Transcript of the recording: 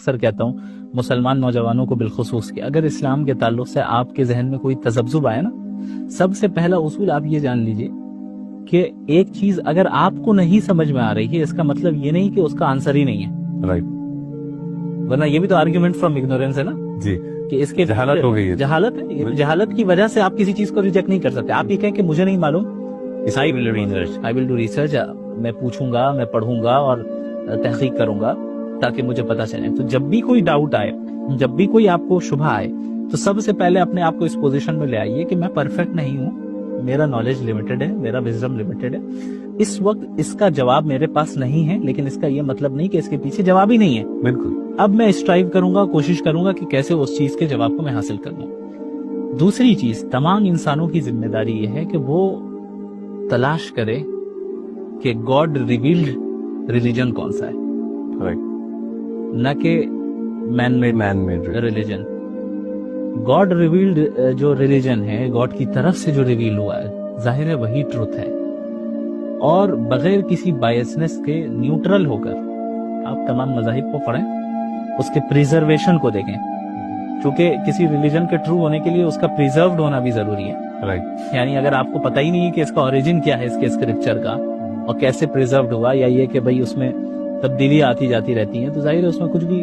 اکثر کہتا ہوں مسلمان نوجوانوں کو بالخصوص کہ اگر اسلام کے تعلق سے آپ کے ذہن میں کوئی تذبذب آئے نا، سب سے پہلا اصول آپ یہ جان لیجئے کہ ایک چیز اگر آپ کو نہیں سمجھ میں آ رہی ہے، اس کا مطلب یہ نہیں کہ اس کا آنسر ہی نہیں ہے، رائٹ، ورنہ یہ بھی تو آرگیومنٹ فرام اگنورینس ہے نا، جی، کہ اس کے جہالت ہو گئی ہے، جہالت ہے، جہالت کی وجہ سے آپ کسی چیز کو ریجیکٹ نہیں کر سکتے. آپ یہ کہیں کہ مجھے نہیں معلوم، I will do research، میں پوچھوں گا، میں پڑھوں گا اور تحقیق کروں گا تاکہ مجھے پتا چلے. تو جب بھی کوئی ڈاؤٹ آئے، جب بھی کوئی آپ کو شبہ آئے، تو سب سے پہلے اپنے آپ کو اس پوزیشن میں لے آئیے کہ میں پرفیکٹ نہیں ہوں، میرا نالج لمیٹڈ ہے، میرا وزڈم لمیٹڈ ہے، اس وقت اس کا جواب میرے پاس نہیں ہے، لیکن اس کا یہ مطلب نہیں کہ اس کے پیچھے جواب ہی نہیں ہے. بالکل. اب میں اسٹرائیو کروں گا، کوشش کروں گا کہ کیسے اس چیز کے جواب کو میں حاصل کر لوں. دوسری چیز، تمام انسانوں کی ذمہ داری یہ ہے کہ وہ تلاش کرے کہ گاڈ ریویلڈ ریلیجن کون سا ہے، رائٹ، نہ کہ man made religion. God revealed جو ریلیجن ہے، گاڈ کی طرف سے جو ریویل ہوا ہے، ظاہر ہے وہی ٹروتھ ہے، اور بغیر کسی بائسنس کے نیوٹرل ہو کر آپ تمام مذاہب کو پڑھیں، اس کے پریزرویشن کو دیکھیں، چونکہ کسی ریلیجن کے ٹرو ہونے کے لیے اس کا پریزروڈ ہونا بھی ضروری ہے. رائٹ، یعنی اگر آپ کو پتہ ہی نہیں ہے کہ اس کا اوریجن کیا ہے اس کے اسکرپچر کا اور کیسے پریزروڈ ہوا، یا یہ کہ بھئی اس میں تبدیلیاں آتی جاتی رہتی ہیں، تو ظاہر ہے اس میں کچھ بھی